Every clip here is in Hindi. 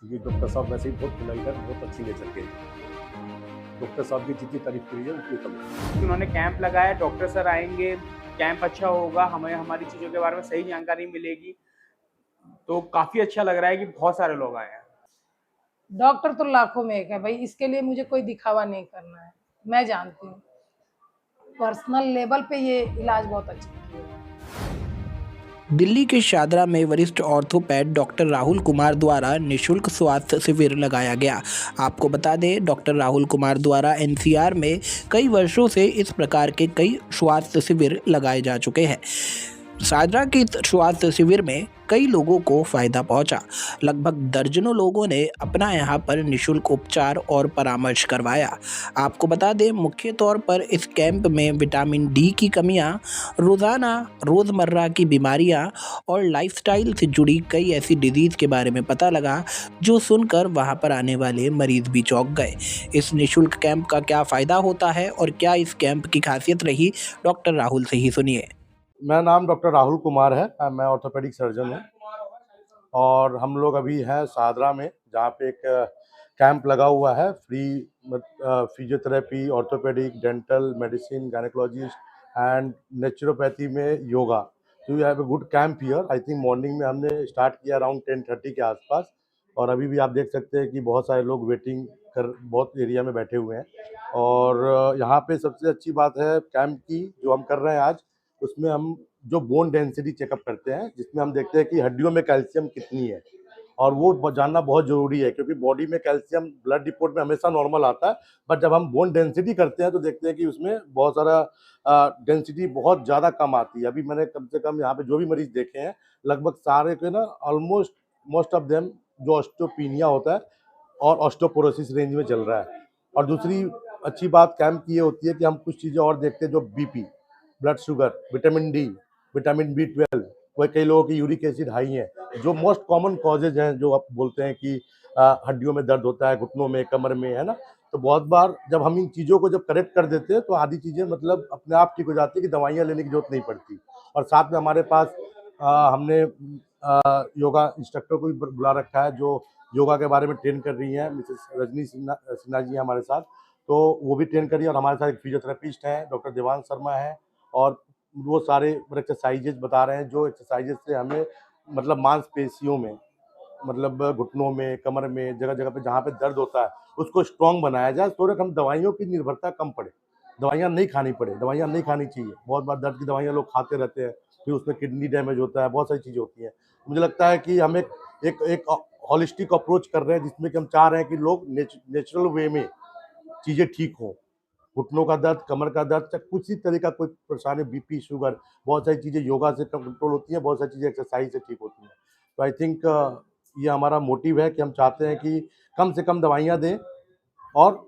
क्योंकि डॉक्टर साहब वैसे ही बहुत पोलाइट है, बहुत अच्छी नेचर के हैं। डॉक्टर साहब की जितनी तारीफ करी है उतनी कम है। उन्होंने कैंप लगाया, डॉक्टर सर आएँगे, कैंप अच्छा होगा, हमें हमारी चीज़ों के बारे में सही जानकारी मिलेगी, तो काफ़ी अच्छा लग रहा है कि बहुत सारे लोग आए हैं। डॉक्टर तो लाखों में एक है भाई, इसके लिए मुझे कोई दिखावा नहीं करना है, मैं जानती हूँ। पर्सनल लेवल पे ये इलाज बहुत अच्छा किया है। दिल्ली के शादरा में वरिष्ठ ऑर्थोपैड डॉक्टर राहुल कुमार द्वारा निशुल्क स्वास्थ्य शिविर लगाया गया। आपको बता दें, डॉक्टर राहुल कुमार द्वारा एनसीआर में कई वर्षों से इस प्रकार के कई स्वास्थ्य शिविर लगाए जा चुके हैं। शादरा के इस स्वास्थ्य शिविर में कई लोगों को फायदा पहुंचा। लगभग दर्जनों लोगों ने अपना यहां पर निशुल्क उपचार और परामर्श करवाया। आपको बता दें, मुख्य तौर पर इस कैंप में विटामिन डी की कमियां, रोज़मर्रा की बीमारियां और लाइफस्टाइल से जुड़ी कई ऐसी डिजीज़ के बारे में पता लगा, जो सुनकर वहां पर आने वाले मरीज भी चौंक गए। इस निशुल्क कैंप का क्या फ़ायदा होता है और क्या इस कैंप की खासियत रही, डॉक्टर राहुल से ही सुनिए। मेरा नाम डॉक्टर राहुल कुमार है। मैं ऑर्थोपेडिक सर्जन हूँ और हम लोग अभी हैं शादरा में, जहाँ पे एक कैंप लगा हुआ है free physiotherapy, orthopaedic, dental medicine, gynaecologist and naturopathy में योगा। तो we have a good camp here. I think morning में हमने स्टार्ट किया अराउंड 10:30 के आसपास, और अभी भी आप देख सकते हैं कि बहुत सारे लोग वेटिंग कर बहुत एरिया में बैठे हुए हैं। और यहाँ पे सबसे अच्छी बात है कैंप की जो हम कर रहे हैं आज, उसमें हम जो बोन डेंसिटी चेकअप करते हैं, जिसमें हम देखते हैं कि हड्डियों में कैल्शियम कितनी है, और वो जानना बहुत ज़रूरी है क्योंकि बॉडी में कैल्शियम ब्लड रिपोर्ट में हमेशा नॉर्मल आता है, बट जब हम बोन डेंसिटी करते हैं तो देखते हैं कि उसमें बहुत सारा डेंसिटी बहुत ज़्यादा कम आती है। अभी मैंने कम से कम यहाँ पे जो भी मरीज देखे हैं, लगभग सारे के ना ऑलमोस्ट मोस्ट ऑफ देम जो ऑस्टियोपीनिया होता है और ऑस्टियोपोरोसिस रेंज में चल रहा है। और दूसरी अच्छी बात कैंप की ये होती है कि हम कुछ चीज़ें और देखते हैं, जो BP, blood sugar, vitamin D, vitamin B 12, वही कई लोगों की यूरिक एसिड हाई है, जो मोस्ट कॉमन कॉजेज हैं, जो आप बोलते हैं कि हड्डियों में दर्द होता है, घुटनों में, कमर में, है ना। तो बहुत बार जब हम इन चीज़ों को जब करेक्ट कर देते हैं तो आधी चीज़ें मतलब अपने आप ठीक हो जाती है कि दवाइयाँ लेने की जरूरत नहीं पड़ती। और साथ में हमारे पास हमने योगा इंस्ट्रक्टर को भी बुला रखा है, जो योगा के बारे में ट्रेन कर रही हैं। मिसेस रजनी सिन्हा सिन्हा जी हैं हमारे साथ, तो वो भी ट्रेन कर रही है। और हमारे साथ एक फिजियोथेरेपिस्ट हैं, डॉक्टर देवांश शर्मा है, और वो सारे एक्सरसाइजेज बता रहे हैं, जो एक्सरसाइजेज से हमें मतलब मांसपेशियों में, मतलब घुटनों में, कमर में, जगह जगह पे जहाँ पे दर्द होता है उसको स्ट्रॉन्ग बनाया जाए, सो दैट हम दवाइयों की निर्भरता कम पड़े, दवाइयाँ नहीं खानी पड़े। दवाइयाँ नहीं खानी चाहिए। बहुत बार दर्द की दवाइयाँ लोग खाते रहते हैं, फिर उसमें किडनी डैमेज होता है, बहुत सारी चीज़ें होती हैं। मुझे लगता है कि हम एक एक हॉलिस्टिक अप्रोच कर रहे हैं, जिसमें कि हम चाह रहे हैं कि लोग नेचुरल वे में चीज़ें ठीक हों। घुटनों का दर्द, कमर का दर्द, चाहे कुछ ही तरह का कोई परेशानी, बीपी, शुगर, बहुत सारी चीज़ें योगा से कंट्रोल होती हैं, बहुत सारी चीज़ें एक्सरसाइज से ठीक होती हैं। तो आई थिंक ये हमारा मोटिव है कि हम चाहते हैं कि कम से कम दवाइयाँ दें, और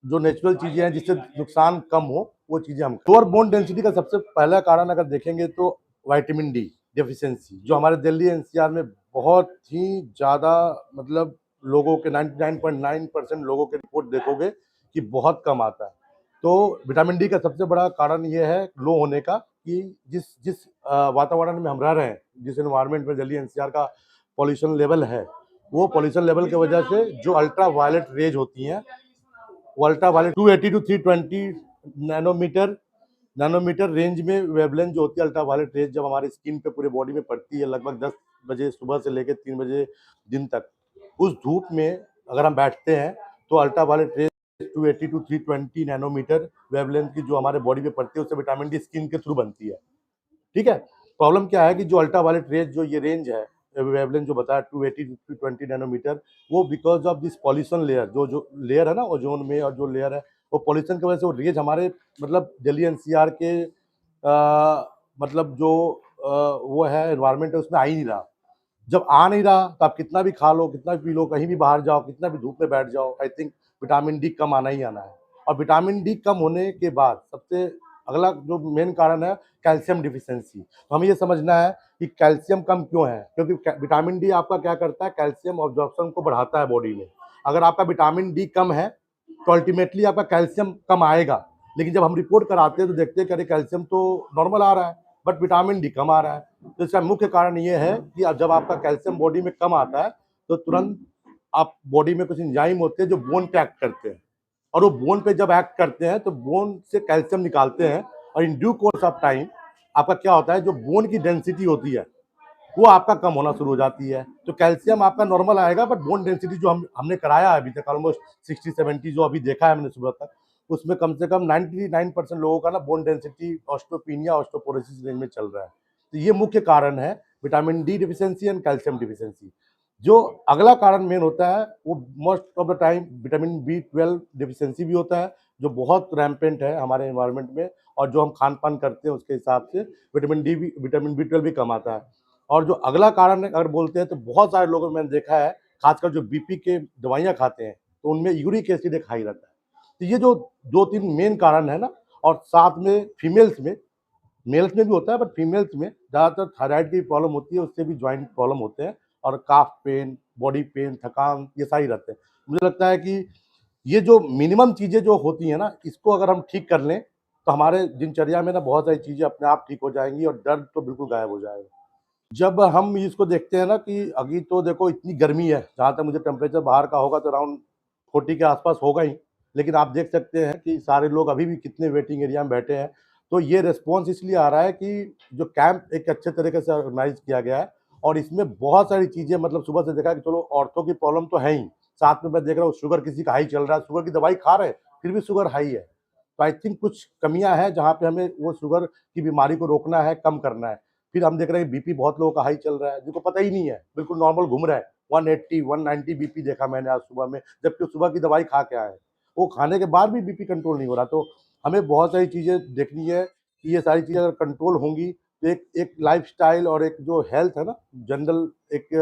जो नेचुरल चीज़ें हैं जिससे नुकसान कम हो, वो चीज़ें हम लोअर बोन डेंसिटी का सबसे पहला कारण अगर देखेंगे तो विटामिन डी डेफिशिएंसी, जो हमारे दिल्ली एनसीआर में बहुत ही ज़्यादा, मतलब लोगों के 99.9% लोगों के रिपोर्ट देखोगे कि बहुत कम आता है। तो विटामिन डी का सबसे बड़ा कारण ये है लो होने का, कि जिस जिस वातावरण में हम रह रहे हैं, जिस एनवायरनमेंट में दिल्ली एनसीआर का पॉल्यूशन लेवल है, वो पॉल्यूशन लेवल की वजह से जो अल्ट्रा वायलेट रेज होती हैं, वो ultraviolet 280 to 320 nanometre nanometre range में वेवलेंथ जो होती है अल्ट्रा वायलेट रेज, जब हमारी स्किन पे पूरे बॉडी में पड़ती है, लगभग 10 बजे सुबह से लेकर 3 बजे दिन तक, उस धूप में अगर हम बैठते हैं तो ultraviolet rays 280 to 320 nanometre wavelength की जो हमारे बॉडी पे पड़ती है, उससे विटामिन डी स्किन के थ्रू बनती है। ठीक है। प्रॉब्लम क्या है कि जो अल्ट्रा वायलेट रेज जो ये रेंज है, वेवलेंथ जो बताया 280 टू 20 नैनोमीटर, वो because of this pollution layer, जो लेयर है ना ओजोन में, और जो लेयर है वो पॉल्यूशन की वजह से वो रेज हमारे मतलब दिल्ली एनसीआर के मतलब जो वो है एनवायरनमेंट है, उसमें आ ही नहीं रहा। जब आ नहीं रहा तो आप कितना भी खा लो, कितना भी पी लो, कहीं भी बाहर जाओ, कितना भी धूप में बैठ जाओ, आई थिंक विटामिन डी कम आना ही आना है। और विटामिन डी कम होने के बाद सबसे अगला जो मेन कारण है कैल्शियम डिफिशियंसी। तो हमें ये समझना है कि कैल्शियम कम क्यों है, क्योंकि विटामिन डी आपका क्या करता है, कैल्शियम ऑब्जॉर्प्शन को बढ़ाता है बॉडी में। अगर आपका विटामिन डी कम है तो अल्टीमेटली आपका कैल्शियम कम आएगा। लेकिन जब हम रिपोर्ट कराते हैं तो देखते हैं कि अरे कैल्शियम तो नॉर्मल आ रहा है, बट विटामिन डी कम आ रहा है। तो इसका मुख्य कारण ये है कि जब आपका कैल्शियम बॉडी में कम आता है तो तुरंत आप बॉडी में कुछ एंजाइम होते हैं जो बोन पे एक्ट करते हैं, और वो बोन पे जब एक्ट करते हैं तो बोन से कैल्शियम निकालते हैं, और in due course of time आपका क्या होता है, जो बोन की डेंसिटी होती है वो आपका कम होना शुरू हो जाती है। तो कैल्शियम आपका नॉर्मल आएगा, बट बोन डेंसिटी जो हमने कराया है अभी तक ऑलमोस्ट 60-70 जो अभी देखा है मैंने सुबह तक, उसमें कम से कम 99% लोगों का ना bone density osteopenia osteoporosis range में चल रहा है। तो ये मुख्य कारण है vitamin D deficiency and calcium deficiency. जो अगला कारण मेन होता है वो most of the time vitamin B12 deficiency भी होता है, जो बहुत रैम्पेंट है हमारे एनवायरनमेंट में, और जो हम खान पान करते हैं उसके हिसाब से विटामिन B12 भी कम आता है। और जो अगला कारण है अगर बोलते हैं तो बहुत सारे लोगों में मैंने देखा है, खासकर जो बीपी के दवाइयाँ खाते हैं तो उनमें यूरिक एसिड एक हाई रहता है। तो ये जो 2-3 मेन कारण है ना, और साथ में फीमेल्स में, मेल्स में भी होता है बट फीमेल्स में ज़्यादातर थायराइड की प्रॉब्लम होती है, उससे भी जॉइंट प्रॉब्लम होते हैं, और काफ पेन, बॉडी पेन, थकान, ये सारी रहते हैं। मुझे लगता है कि ये जो मिनिमम चीज़ें जो होती हैं ना, इसको अगर हम ठीक कर लें तो हमारे दिनचर्या में ना बहुत सारी चीज़ें अपने आप ठीक हो जाएंगी, और दर्द तो बिल्कुल गायब हो जाएगा। जब हम इसको देखते हैं ना कि अभी तो देखो इतनी गर्मी है, जहाँ तक मुझे टेम्परेचर बाहर का होगा तो अराउंड 40 के आसपास होगा ही, लेकिन आप देख सकते हैं कि सारे लोग अभी भी कितने वेटिंग एरिया में बैठे हैं। तो ये रिस्पॉन्स इसलिए आ रहा है कि जो कैंप एक अच्छे तरीके से ऑर्गेनाइज किया गया है, और इसमें बहुत सारी चीज़ें, मतलब सुबह से देखा कि चलो औरतों की प्रॉब्लम तो है ही, साथ में मैं देख रहा हूँ शुगर किसी का हाई चल रहा है, शुगर की दवाई खा रहे हैं फिर भी शुगर हाई है। तो आई थिंक कुछ कमियां हैं जहाँ पे हमें वो शुगर की बीमारी को रोकना है, कम करना है। फिर हम देख रहे हैं बीपी बहुत लोगों का हाई चल रहा है, जिनको पता ही नहीं है, बिल्कुल नॉर्मल घूम रहा है, 180 190 बीपी देखा मैंने आज सुबह में, जबकि सुबह की दवाई खा के आए। वो खाने के बाद भी बीपी कंट्रोल नहीं हो रहा। तो हमें बहुत सारी चीज़ें देखनी है कि ये सारी चीज़ें अगर कंट्रोल होंगी तो एक एक लाइफ़स्टाइल और एक जो हेल्थ है ना, जनरल एक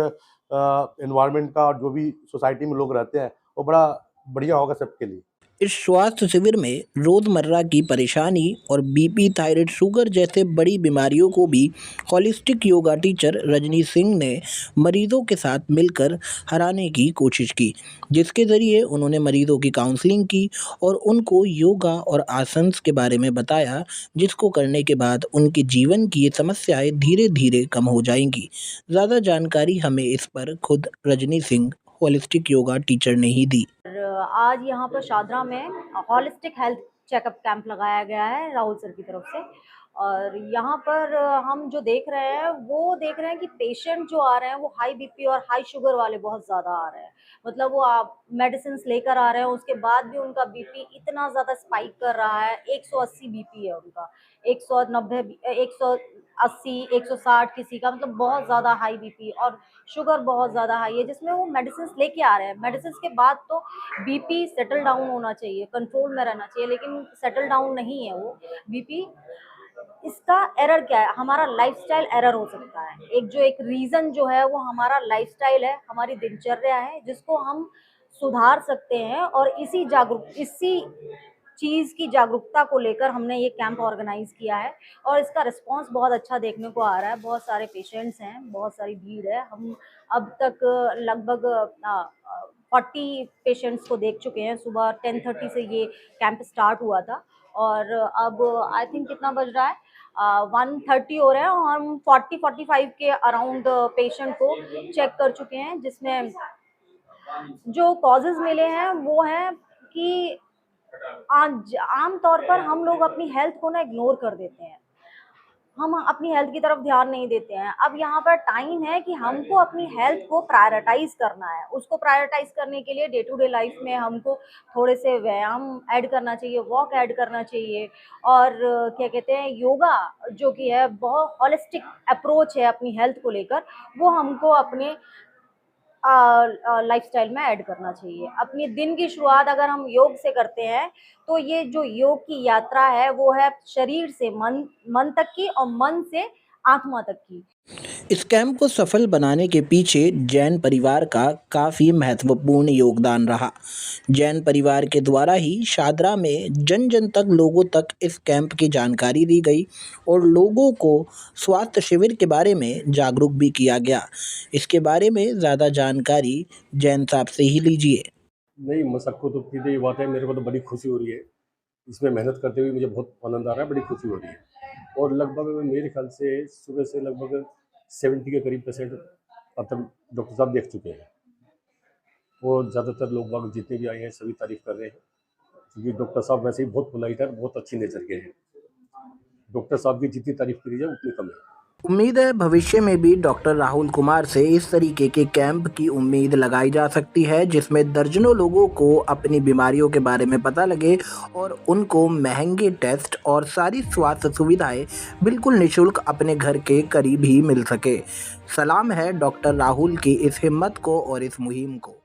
एनवायरनमेंट का, और जो भी सोसाइटी में लोग रहते हैं, वो बड़ा बढ़िया होगा सबके लिए। इस स्वास्थ्य शिविर में रोज़मर्रा की परेशानी और बीपी, थायराइड, शुगर जैसे बड़ी बीमारियों को भी होलिस्टिक योगा टीचर रजनी सिंह ने मरीजों के साथ मिलकर हराने की कोशिश की, जिसके ज़रिए उन्होंने मरीजों की काउंसलिंग की और उनको योगा और आसन्स के बारे में बताया, जिसको करने के बाद उनके जीवन की ये समस्याएं धीरे धीरे कम हो जाएंगी। ज़्यादा जानकारी हमें इस पर खुद रजनी सिंह, होलिस्टिक योगा टीचर ने ही दी। और आज यहाँ पर शादरा में हॉलिस्टिक हेल्थ चेकअप कैंप लगाया गया है राहुल सर की तरफ से। और यहाँ पर हम जो देख रहे हैं वो देख रहे हैं कि पेशेंट जो आ रहे हैं वो हाई बीपी और हाई शुगर वाले बहुत ज़्यादा आ रहे हैं। मतलब वो आप मेडिसिन लेकर आ रहे हैं, उसके बाद भी उनका बीपी इतना ज़्यादा स्पाइक कर रहा है। 180 बीपी है उनका, 190, 180, 160 किसी का, मतलब बहुत ज़्यादा हाई बीपी, और शुगर बहुत ज़्यादा हाई है, जिसमें वो मेडिसिन लेके आ रहे हैं। मेडिसिन के बाद तो बीपी सेटल डाउन होना चाहिए, कंट्रोल में रहना चाहिए, लेकिन सेटल डाउन नहीं है वो बीपी। इसका एरर क्या है? हमारा लाइफस्टाइल एरर हो सकता है। एक रीज़न जो है वो हमारा लाइफस्टाइल है, हमारी दिनचर्या है, जिसको हम सुधार सकते हैं। और इसी चीज़ की जागरूकता को लेकर हमने ये कैंप ऑर्गेनाइज़ किया है, और इसका रिस्पॉन्स बहुत अच्छा देखने को आ रहा है। बहुत सारे पेशेंट्स हैं, बहुत सारी भीड़ है। हम अब तक लगभग 40 पेशेंट्स को देख चुके हैं। सुबह 10:30 से ये कैंप स्टार्ट हुआ था, और अब आई थिंक कितना बज रहा है, 1:30 हो रहे हैं, और हम 40-45 के अराउंड पेशेंट को चेक कर चुके हैं। जिसमें जो कॉजेज़ मिले हैं वो हैं कि आम तौर पर हम लोग अपनी हेल्थ को ना इग्नोर कर देते हैं। हम अपनी हेल्थ की तरफ ध्यान नहीं देते हैं। अब यहाँ पर टाइम है कि हमको अपनी हेल्थ को प्रायोरिटाइज़ करना है। उसको प्रायोरिटाइज़ करने के लिए डे टू डे लाइफ में हमको थोड़े से व्यायाम ऐड करना चाहिए, वॉक ऐड करना चाहिए, और क्या कहते हैं, योगा जो कि है बहुत होलिस्टिक अप्रोच है अपनी हेल्थ को लेकर, वो हमको अपने लाइफस्टाइल में ऐड करना चाहिए। अपनी दिन की शुरुआत अगर हम योग से करते हैं, तो ये जो योग की यात्रा है वो है शरीर से मन तक की, और मन से आत्मा तक की। इस कैंप को सफल बनाने के पीछे जैन परिवार का काफ़ी महत्वपूर्ण योगदान रहा। जैन परिवार के द्वारा ही शादरा में जन जन तक लोगों तक इस कैंप की जानकारी दी गई और लोगों को स्वास्थ्य शिविर के बारे में जागरूक भी किया गया। इसके बारे में ज़्यादा जानकारी जैन साहब से ही लीजिए। नहीं, मशक्क़त तो सीधी ये बात है, मेरे को तो बड़ी खुशी हो रही है। इसमें मेहनत करते हुए मुझे बहुत आनंद आ रहा है, बड़ी खुशी हो रही है। और लगभग मेरे ख्याल से सुबह से लगभग 70 के करीब पेशेंट अब तक डॉक्टर साहब देख चुके हैं। और ज़्यादातर लोग बाग जितने भी आए हैं सभी तारीफ़ कर रहे हैं, क्योंकि डॉक्टर साहब वैसे ही बहुत पोलाइट है, बहुत अच्छी नेचर के हैं। डॉक्टर साहब की जितनी तारीफ़ करी जाए उतनी कम है। उम्मीद है भविष्य में भी डॉक्टर राहुल कुमार से इस तरीके के कैंप की उम्मीद लगाई जा सकती है, जिसमें दर्जनों लोगों को अपनी बीमारियों के बारे में पता लगे और उनको महंगे टेस्ट और सारी स्वास्थ्य सुविधाएं बिल्कुल निःशुल्क अपने घर के करीब ही मिल सके। सलाम है डॉक्टर राहुल की इस हिम्मत को और इस मुहिम को।